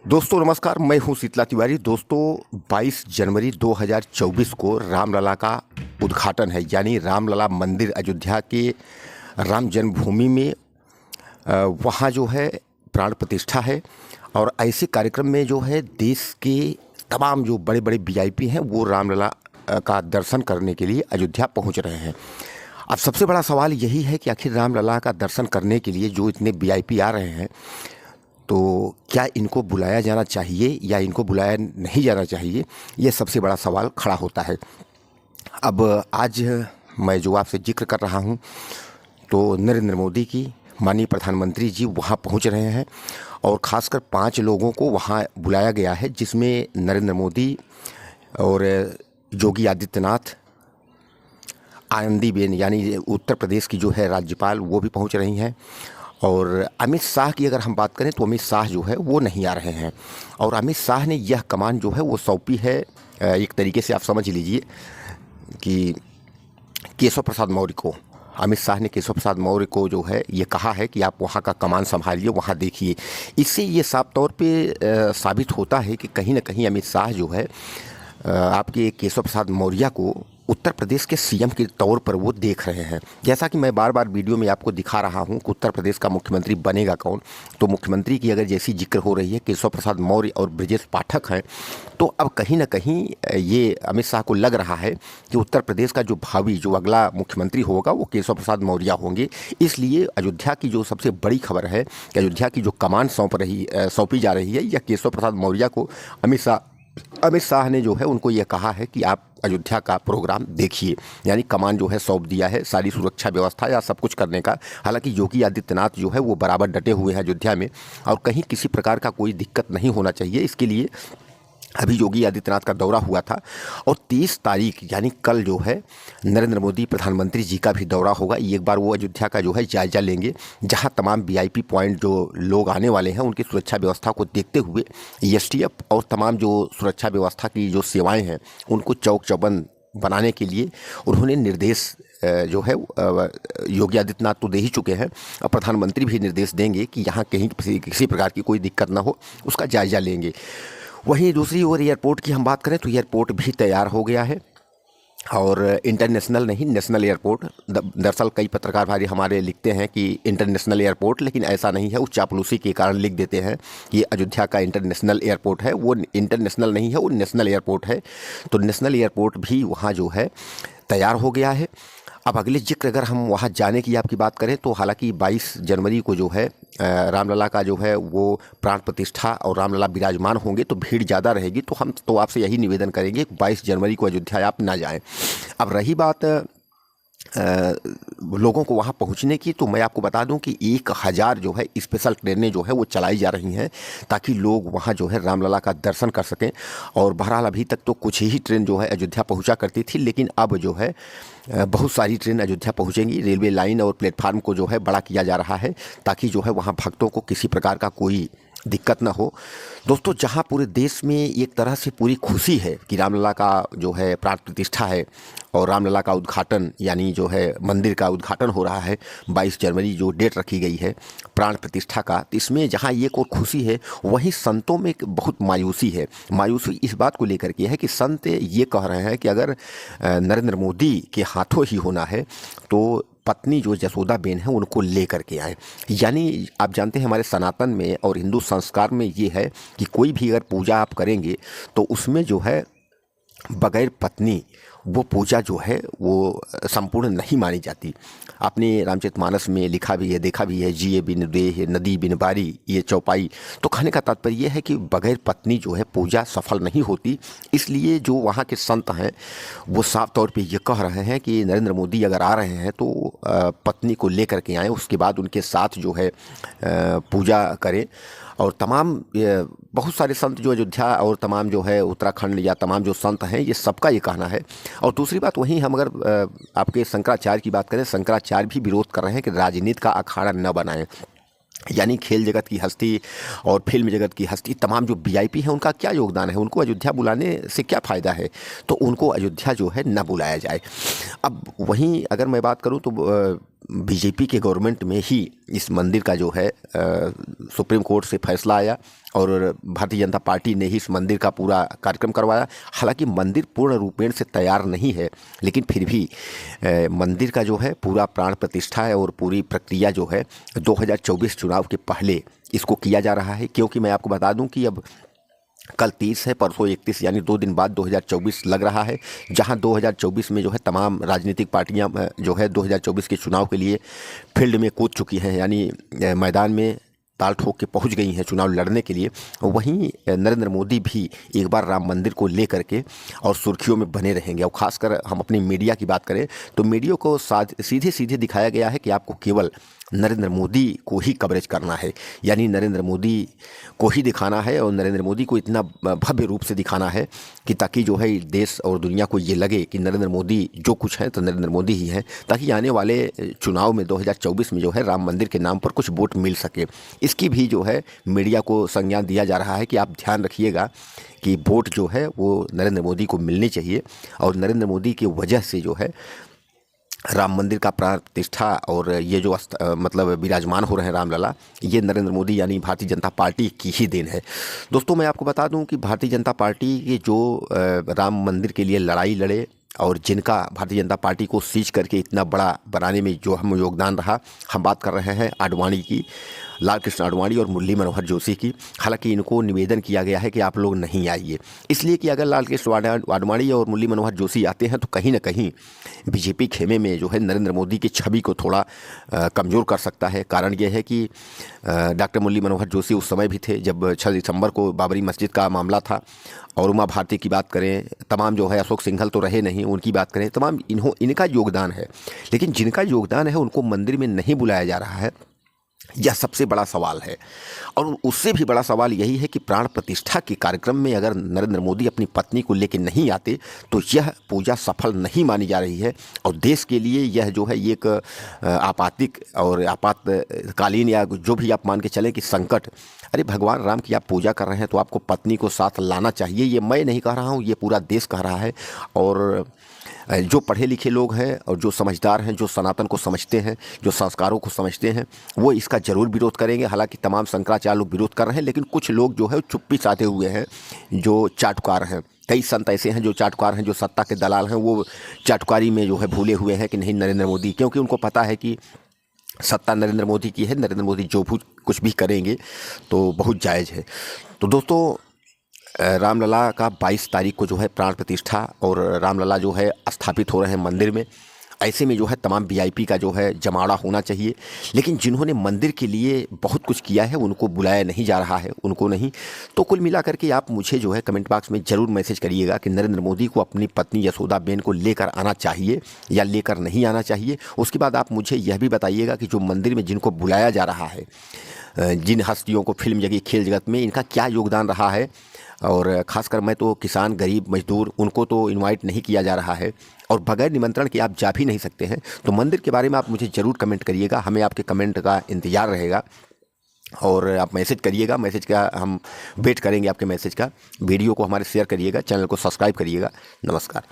दोस्तों नमस्कार, मैं हूं शीतला तिवारी। दोस्तों 22 जनवरी 2024 को रामलला का उद्घाटन है, यानी रामलला मंदिर अयोध्या के राम जन्मभूमि में वहाँ जो है प्राण प्रतिष्ठा है। और ऐसे कार्यक्रम में जो है देश के तमाम जो बड़े बड़े वीआईपी हैं वो रामलला का दर्शन करने के लिए अयोध्या पहुँच रहे हैं। अब सबसे बड़ा सवाल यही है कि आखिर रामलला का दर्शन करने के लिए जो इतने वीआईपी आ रहे हैं, तो क्या इनको बुलाया जाना चाहिए या इनको बुलाया नहीं जाना चाहिए, ये सबसे बड़ा सवाल खड़ा होता है। अब आज मैं जो आपसे जिक्र कर रहा हूँ तो नरेंद्र मोदी की माननीय प्रधानमंत्री जी वहाँ पहुँच रहे हैं और ख़ासकर 5 लोगों को वहाँ बुलाया गया है, जिसमें नरेंद्र मोदी और योगी आदित्यनाथ, आनंदीबेन यानी उत्तर प्रदेश की जो है राज्यपाल वो भी पहुँच रही हैं। और अमित शाह की अगर हम बात करें तो अमित शाह जो है वो नहीं आ रहे हैं। और अमित शाह ने यह कमान जो है वो सौंपी है, एक तरीके से आप समझ लीजिए कि केशव प्रसाद मौर्य को। अमित शाह ने केशव प्रसाद मौर्य को जो है ये कहा है कि आप वहाँ का कमान संभालिए, वहाँ देखिए। इससे ये साफ तौर पे साबित होता है कि कहीं ना कहीं अमित शाह जो है आपके केशव प्रसाद मौर्य को उत्तर प्रदेश के सीएम के तौर पर वो देख रहे हैं। जैसा कि मैं बार बार वीडियो में आपको दिखा रहा हूं कि उत्तर प्रदेश का मुख्यमंत्री बनेगा कौन, तो मुख्यमंत्री की अगर जैसी जिक्र हो रही है केशव प्रसाद मौर्य और ब्रजेश पाठक हैं, तो अब कहीं ना कहीं ये अमित शाह को लग रहा है कि उत्तर प्रदेश का जो भावी जो अगला मुख्यमंत्री होगा वो केशव प्रसाद मौर्य होंगे। इसलिए अयोध्या की जो सबसे बड़ी खबर है कि अयोध्या की जो कमान सौंपी जा रही है, यह केशव प्रसाद मौर्य को अमित शाह ने जो है उनको ये कहा है कि आप अयोध्या का प्रोग्राम देखिए, यानी कमान जो है सौंप दिया है सारी सुरक्षा व्यवस्था या सब कुछ करने का। हालांकि योगी आदित्यनाथ जो है वो बराबर डटे हुए हैं अयोध्या में और कहीं किसी प्रकार का कोई दिक्कत नहीं होना चाहिए, इसके लिए अभी योगी आदित्यनाथ का दौरा हुआ था। और 30 तारीख यानी कल जो है नरेंद्र मोदी प्रधानमंत्री जी का भी दौरा होगा। एक बार वो अयोध्या का जो है जायजा लेंगे, जहां तमाम वीआईपी पॉइंट जो लोग आने वाले हैं उनकी सुरक्षा व्यवस्था को देखते हुए एसटीएफ और तमाम जो सुरक्षा व्यवस्था की जो सेवाएं हैं उनको चौक चौबंद बनाने के लिए उन्होंने निर्देश जो है योगी आदित्यनाथ तो दे ही चुके हैं। और प्रधानमंत्री भी निर्देश देंगे कि यहाँ कहीं किसी प्रकार की कोई दिक्कत ना हो, उसका जायजा लेंगे। वहीं दूसरी ओर एयरपोर्ट की हम बात करें तो एयरपोर्ट भी तैयार हो गया है, और इंटरनेशनल नहीं नेशनल एयरपोर्ट। दरअसल कई पत्रकार भाई हमारे लिखते हैं कि इंटरनेशनल एयरपोर्ट, लेकिन ऐसा नहीं है। उस चापलूसी के कारण लिख देते हैं कि अयोध्या का इंटरनेशनल एयरपोर्ट है, वो इंटरनेशनल नहीं है, वो नेशनल एयरपोर्ट है। तो नेशनल एयरपोर्ट भी वहाँ जो है तैयार हो गया है। अब अगले जिक्र अगर हम वहाँ जाने की आपकी बात करें तो हालांकि 22 जनवरी को जो है रामलला का जो है वो प्राण प्रतिष्ठा और रामलला विराजमान होंगे, तो भीड़ ज़्यादा रहेगी। तो हम तो आपसे यही निवेदन करेंगे कि 22 जनवरी को अयोध्या आप ना जाएं। अब रही बात लोगों को वहाँ पहुँचने की, तो मैं आपको बता दूं कि 1000 जो है स्पेशल ट्रेनें जो है वो चलाई जा रही हैं ताकि लोग वहाँ जो है रामलला का दर्शन कर सकें। और बहरहाल अभी तक तो कुछ ही ट्रेन जो है अयोध्या पहुँचा करती थी, लेकिन अब जो है बहुत सारी ट्रेन अयोध्या पहुँचेंगी। रेलवे लाइन और प्लेटफार्म को जो है बड़ा किया जा रहा है ताकि जो है वहाँ भक्तों को किसी प्रकार का कोई दिक्कत ना हो। दोस्तों, जहां पूरे देश में एक तरह से पूरी खुशी है कि रामलला का जो है प्राण प्रतिष्ठा है और रामलला का उद्घाटन यानी जो है मंदिर का उद्घाटन हो रहा है 22 जनवरी जो डेट रखी गई है प्राण प्रतिष्ठा का, तो इसमें जहां एक और खुशी है वहीं संतों में एक बहुत मायूसी है। मायूसी इस बात को लेकर के है कि संत ये कह रहे हैं कि अगर नरेंद्र मोदी के हाथों ही होना है तो पत्नी जो जसोदाबेन है उनको लेकर के आए। यानी आप जानते हैं हमारे सनातन में और हिंदू संस्कार में ये है कि कोई भी अगर पूजा आप करेंगे तो उसमें जो है बगैर पत्नी वो पूजा जो है वो संपूर्ण नहीं मानी जाती। आपने रामचरितमानस में लिखा भी है, देखा भी है, जिए बिन देह नदी बिन बारी ये चौपाई। तो कहने का तात्पर्य ये है कि बगैर पत्नी जो है पूजा सफल नहीं होती। इसलिए जो वहाँ के संत हैं वो साफ तौर पे ये कह रहे हैं कि नरेंद्र मोदी अगर आ रहे हैं तो पत्नी को लेकर के आएँ, उसके बाद उनके साथ जो है पूजा करें। और तमाम बहुत सारे संत जो अयोध्या और तमाम जो है उत्तराखंड या तमाम जो संत हैं ये सबका ये कहना है। और दूसरी बात वहीं हम अगर आपके शंकराचार्य की बात करें, शंकराचार्य भी विरोध कर रहे हैं कि राजनीति का अखाड़ा न बनाएं। यानी खेल जगत की हस्ती और फिल्म जगत की हस्ती तमाम जो वीआईपी हैं उनका क्या योगदान है, उनको अयोध्या बुलाने से क्या फ़ायदा है, तो उनको अयोध्या जो है न बुलाया जाए। अब वहीं अगर मैं बात करूं तो बीजेपी के गवर्नमेंट में ही इस मंदिर का जो है सुप्रीम कोर्ट से फैसला आया और भारतीय जनता पार्टी ने ही इस मंदिर का पूरा कार्यक्रम करवाया। हालांकि मंदिर पूर्ण रूपेण से तैयार नहीं है, लेकिन फिर भी मंदिर का जो है पूरा प्राण प्रतिष्ठा है और पूरी प्रक्रिया जो है 2024 चुनाव के पहले इसको किया जा रहा है। क्योंकि मैं आपको बता दूं कि अब कल 30 है, परसों 31, यानी 2 दिन बाद 2024 लग रहा है, जहां 2024 में जो है तमाम राजनीतिक पार्टियां जो है 2024 के चुनाव के लिए फील्ड में कूद चुकी हैं, यानी मैदान में ताल ठोक के पहुंच गई हैं चुनाव लड़ने के लिए। वहीं नरेंद्र मोदी भी एक बार राम मंदिर को लेकर के और सुर्खियों में बने रहेंगे। और ख़ासकर हम अपनी मीडिया की बात करें तो मीडिया को सीधे सीधे दिखाया गया है कि आपको केवल नरेंद्र मोदी को ही कवरेज करना है, यानी नरेंद्र मोदी को ही दिखाना है और नरेंद्र मोदी को इतना भव्य रूप से दिखाना है कि ताकि जो है देश और दुनिया को ये लगे कि नरेंद्र मोदी जो कुछ है तो नरेंद्र मोदी ही हैं, ताकि आने वाले चुनाव में 2024 में जो है राम मंदिर के नाम पर कुछ वोट मिल सके। इसकी भी जो है मीडिया को संज्ञान दिया जा रहा है कि आप ध्यान रखिएगा कि वोट जो है वो नरेंद्र मोदी को मिलनी चाहिए और नरेंद्र मोदी की वजह से जो है राम मंदिर का प्राण प्रतिष्ठा और ये जो मतलब विराजमान हो रहे हैं रामलला, ये नरेंद्र मोदी यानी भारतीय जनता पार्टी की ही देन है। दोस्तों मैं आपको बता दूं कि भारतीय जनता पार्टी के जो राम मंदिर के लिए लड़ाई लड़े और जिनका भारतीय जनता पार्टी को सीज करके इतना बड़ा बनाने में जो हम योगदान रहा, हम बात कर रहे हैं आडवाणी की, लाल कृष्ण आडवाणी और मुरली मनोहर जोशी की। हालांकि इनको निवेदन किया गया है कि आप लोग नहीं आइए, इसलिए कि अगर लाल कृष्ण आडवाणी और मुरली मनोहर जोशी आते हैं तो कहीं ना कहीं बीजेपी खेमे में जो है नरेंद्र मोदी की छवि को थोड़ा कमज़ोर कर सकता है। कारण यह है कि डॉक्टर मुरली मनोहर जोशी उस समय भी थे जब 6 दिसंबर को बाबरी मस्जिद का मामला था, और उमा भारती की बात करें, तमाम जो है अशोक सिंघल तो रहे नहीं, उनकी बात करें, तमाम इनका योगदान है। लेकिन जिनका योगदान है उनको मंदिर में नहीं बुलाया जा रहा है, यह सबसे बड़ा सवाल है। और उससे भी बड़ा सवाल यही है कि प्राण प्रतिष्ठा के कार्यक्रम में अगर नरेंद्र मोदी अपनी पत्नी को लेकर नहीं आते तो यह पूजा सफल नहीं मानी जा रही है और देश के लिए यह जो है एक आपातिक और आपातकालीन या जो भी आप मान के चलें कि संकट। अरे भगवान राम की आप पूजा कर रहे हैं तो आपको पत्नी को साथ लाना चाहिए। ये मैं नहीं कह रहा हूँ, ये पूरा देश कह रहा है। और जो पढ़े लिखे लोग हैं और जो समझदार हैं, जो सनातन को समझते हैं, जो संस्कारों को समझते हैं, वो इसका जरूर विरोध करेंगे। हालांकि तमाम शंकराचार्य लोग विरोध कर रहे हैं, लेकिन कुछ लोग जो है चुप्पी साधे हुए हैं, जो चाटुकार हैं। कई संत ऐसे हैं जो चाटुकार हैं, जो सत्ता के दलाल हैं, वो चाटुकारी में जो है भूले हुए हैं कि नहीं नरेंद्र मोदी, क्योंकि उनको पता है कि सत्ता नरेंद्र मोदी की है, नरेंद्र मोदी जो कुछ भी करेंगे तो बहुत जायज़ है। तो दोस्तों रामलला का 22 तारीख को जो है प्राण प्रतिष्ठा और रामलला जो है स्थापित हो रहे हैं मंदिर में। ऐसे में जो है तमाम वीआईपी का जो है जमावड़ा होना चाहिए, लेकिन जिन्होंने मंदिर के लिए बहुत कुछ किया है उनको बुलाया नहीं जा रहा है, उनको नहीं। तो कुल मिला करके आप मुझे जो है कमेंट बॉक्स में ज़रूर मैसेज करिएगा कि नरेंद्र मोदी को अपनी पत्नी यशोदाबेन को लेकर आना चाहिए या लेकर नहीं आना चाहिए। उसके बाद आप मुझे यह भी बताइएगा कि जो मंदिर में जिनको बुलाया जा रहा है, जिन हस्तियों को फिल्म जगत खेल जगत में इनका क्या योगदान रहा है, और ख़ासकर मैं तो किसान गरीब मजदूर उनको तो इनवाइट नहीं किया जा रहा है और बगैर निमंत्रण के आप जा भी नहीं सकते हैं। तो मंदिर के बारे में आप मुझे ज़रूर कमेंट करिएगा, हमें आपके कमेंट का इंतज़ार रहेगा और आप मैसेज करिएगा, मैसेज का हम वेट करेंगे आपके मैसेज का। वीडियो को हमारे शेयर करिएगा, चैनल को सब्सक्राइब करिएगा। नमस्कार।